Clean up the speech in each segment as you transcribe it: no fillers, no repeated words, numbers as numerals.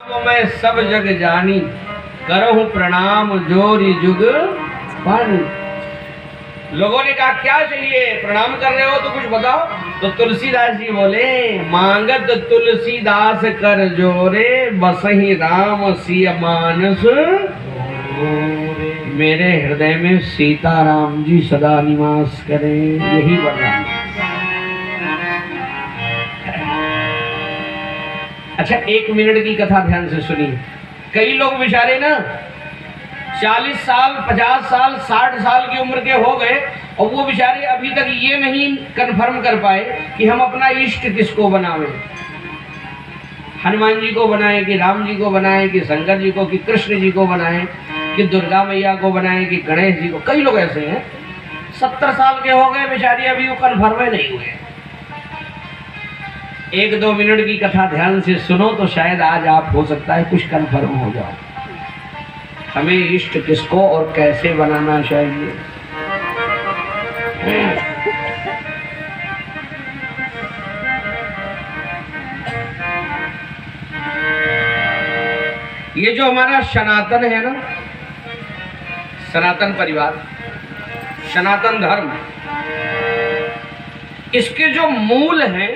वो मैं सब जग जानी, करहूं प्रणाम जोरी जुग पानी। लोगों ने कहा क्या चाहिए, प्रणाम कर रहे हो तो कुछ बताओ। तो तुलसीदास जी बोले, मांगत तुलसीदास कर जोरे, बसहि राम सिय मानस। मेरे हृदय में सीताराम जी सदा निवास करें, यही वरदान। अच्छा, 1 मिनट की कथा ध्यान से सुनिए। कई लोग बेचारे ना 40 साल 50 साल 60 साल की उम्र के हो गए और वो बेचारे अभी तक ये नहीं कंफर्म कर पाए कि हम अपना इष्ट किसको बनावें। हनुमान जी को बनाएं कि राम जी को बनाएं कि शंकर जी को कि कृष्ण जी को बनाएं कि दुर्गा मैया को बनाएं कि गणेश जी को। कई लोग ऐसे हैं 70 साल के हो गए बेचारे, अभी वो कंफर्म नहीं हुए। 1-2 मिनट की कथा ध्यान से सुनो तो शायद आज आप हो सकता है कुछ कंफर्म हो जाओ। हमें इष्ट किसको और कैसे बनाना चाहिए। ये जो हमारा सनातन है ना, सनातन परिवार, सनातन धर्म, इसके जो मूल हैं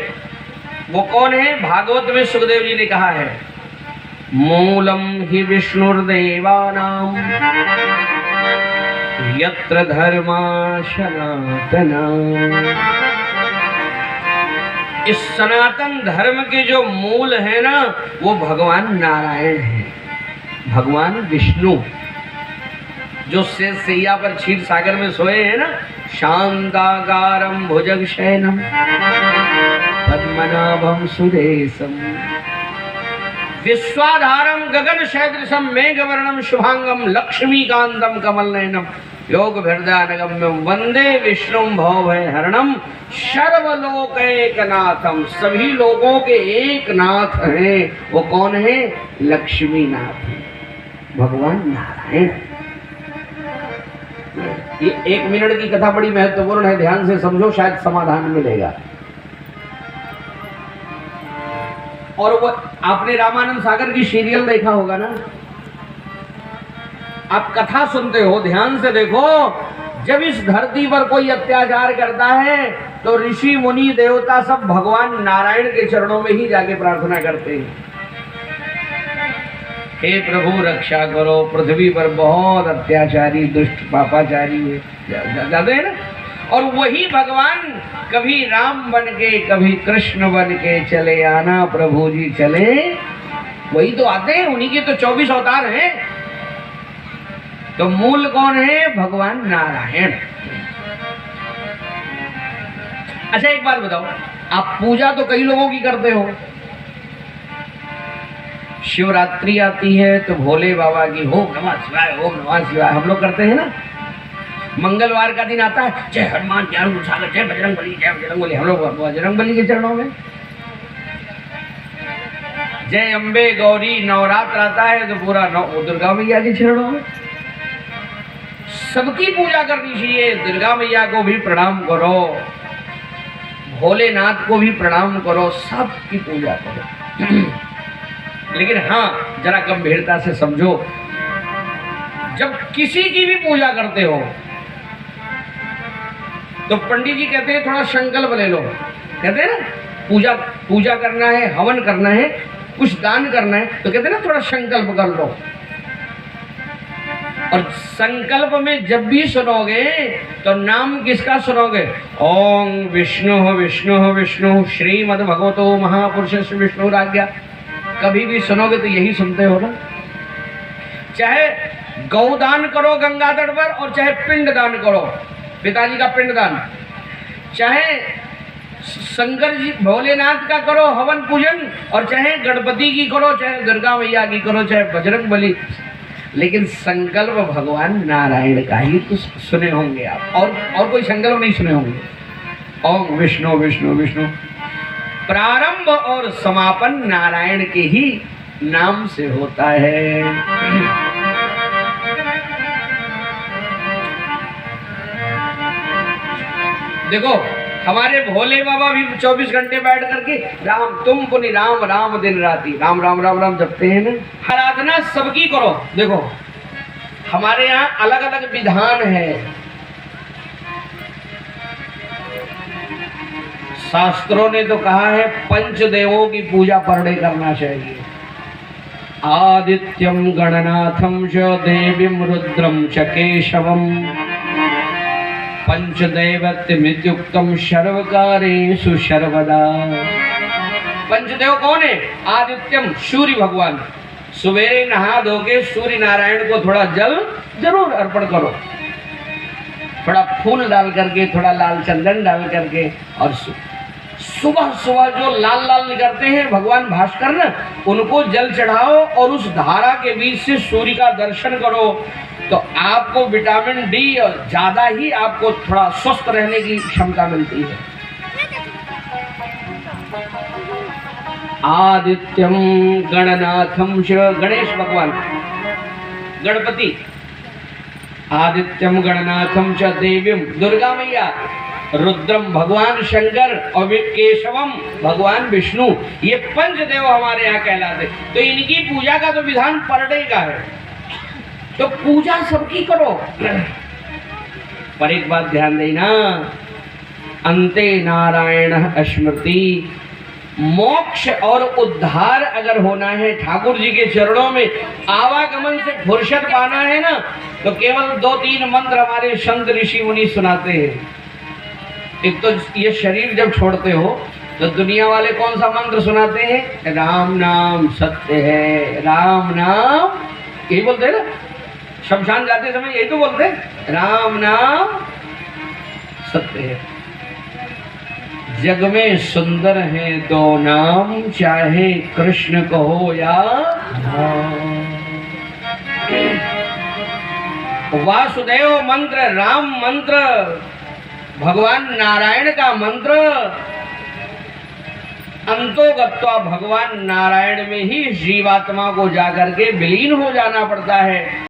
वो कौन है? भागवत में सुखदेव जी ने कहा है, मूलम हि विष्णुर्देवानां यत्र धर्मा सनातना। इस सनातन धर्म के जो मूल है ना वो भगवान नारायण है, भगवान विष्णु, जो सैया पर क्षीर सागर में सोए हैं ना। शांताकारं भुजगशयनं पद्मनाभं सुरेशम, विश्वाधारं गगन सदृशं मेघवर्णं शुभांगं, लक्ष्मीकांतं कमलनयनं, योगभृदानगम्यं वंदे विष्णुं भवभयहरणं, सर्वलोकैकनाथं। सभी लोगों के एक नाथ हैं, वो कौन है? लक्ष्मीनाथ, भगवान नारायण। ये 1 मिनट की कथा बड़ी महत्वपूर्ण है, ध्यान से समझो, शायद समाधान मिलेगा। और वो आपने रामानंद सागर की सीरियल देखा होगा ना, आप कथा सुनते हो, ध्यान से देखो। जब इस धरती पर कोई अत्याचार करता है तो ऋषि मुनि देवता सब भगवान नारायण के चरणों में ही जाके प्रार्थना करते हैं, हे प्रभु रक्षा करो, पृथ्वी पर बहुत अत्याचारी दुष्ट पापाचारी जाते हैं ना। और वही भगवान कभी राम बन के कभी कृष्ण बन के चले आना, प्रभु जी चले, वही तो आते हैं, उन्हीं के तो 24 अवतार हैं। तो मूल कौन है? भगवान नारायण। अच्छा एक बात बताओ, आप पूजा तो कई लोगों की करते हो। शिवरात्रि आती है तो भोले बाबा की ओम नमः शिवाय, ओम नमः शिवाय हम लोग करते हैं ना। मंगलवार का दिन आता है, जय हनुमान जय हनुमान सागर, जय बजरंग बली, जय बजरंग बली, हम लोग बजरंग बली के चरणों में। जय अम्बे गौरी, नवरात्र आता है तो पूरा दुर्गा मैया के चरणों में। सबकी पूजा करनी चाहिए, दुर्गा मैया को भी प्रणाम करो, भोलेनाथ को भी प्रणाम करो, सबकी पूजा करो। लेकिन हाँ, जरा गंभीरता से समझो, जब किसी की भी पूजा करते हो तो पंडित जी कहते हैं थोड़ा संकल्प ले लो। कहते हैं ना पूजा करना है, हवन करना है, कुछ दान करना है, तो कहते हैं ना थोड़ा संकल्प कर लो। और संकल्प में जब भी सुनोगे तो नाम किसका सुनोगे? ओम विष्णु विष्णु विष्णु श्रीमद् भगवतो महापुरुष विष्णुराज्ञा। कभी भी सुनोगे तो यही सुनते हो ना। चाहे गौदान करो गंगा तट पर और चाहे पिंड दान करो, पिताजी का पिंड दान, चाहे शंकर जी भोलेनाथ का करो हवन पूजन, और चाहे गणपति की करो, चाहे दुर्गा मैया की करो, चाहे बजरंग बली, लेकिन संकल्प भगवान नारायण का ही तो सुने होंगे आप, और कोई संकल्प नहीं सुने होंगे। ओम विष्णु विष्णु विष्णु, प्रारंभ और समापन नारायण के ही नाम से होता है। देखो हमारे भोले बाबा भी 24 घंटे बैठ करके राम तुम पुनि राम राम दिन राती राम राम राम राम जपते हैं ना। आराधना सबकी करो। देखो हमारे यहाँ अलग अलग विधान है। शास्त्रों ने तो कहा है पंचदेवों की पूजा पर डे करना चाहिए। आदित्यम गणनाथम च देवीम रुद्रम च केशवम पंचदैवत्यमित्युक्तम सर्वकारेषु सर्वदा। पंचदेव कौन है? आदित्यम सूर्य भगवान। सवेरे नहा धो के सूर्य नारायण को थोड़ा जल जरूर अर्पण करो, थोड़ा फूल डाल करके, थोड़ा लाल चंदन डाल करके, और सुबह सुबह जो लाल लाल निकलते हैं भगवान भास्कर न, उनको जल चढ़ाओ और उस धारा के बीच से सूर्य का दर्शन करो, तो आपको विटामिन डी और ज्यादा ही आपको थोड़ा स्वस्थ रहने की क्षमता मिलती है। आदित्यम गणनाथम च, गणेश भगवान गणपति। आदित्यम गणनाथम च देवीम दुर्गा मैया, रुद्रम भगवान शंकर और केशवम भगवान विष्णु। ये पंचदेव हमारे यहाँ कहलाते। तो इनकी पूजा का तो विधान पर डे का है, तो पूजा सबकी करो। पर एक बात ध्यान देना, अंते नारायण स्मृति। मोक्ष और उद्धार अगर होना है, ठाकुर जी के चरणों में आवागमन से फुर्सत पाना है ना, तो केवल 2-3 मंत्र हमारे संत ऋषि मुनि सुनाते हैं। एक तो ये शरीर जब छोड़ते हो तो दुनिया वाले कौन सा मंत्र सुनाते हैं? राम नाम सत्य है, राम नाम, यही बोलते हैं ना। शमशान जाते समय यही तो बोलते हैं, राम नाम सत्य है। जग में सुंदर है दो नाम, चाहे कृष्ण कहो या राम। वासुदेव मंत्र, राम मंत्र, भगवान नारायण का मंत्र, अंतोगत्वा भगवान नारायण में ही जीवात्मा को जाकर के विलीन हो जाना पड़ता है।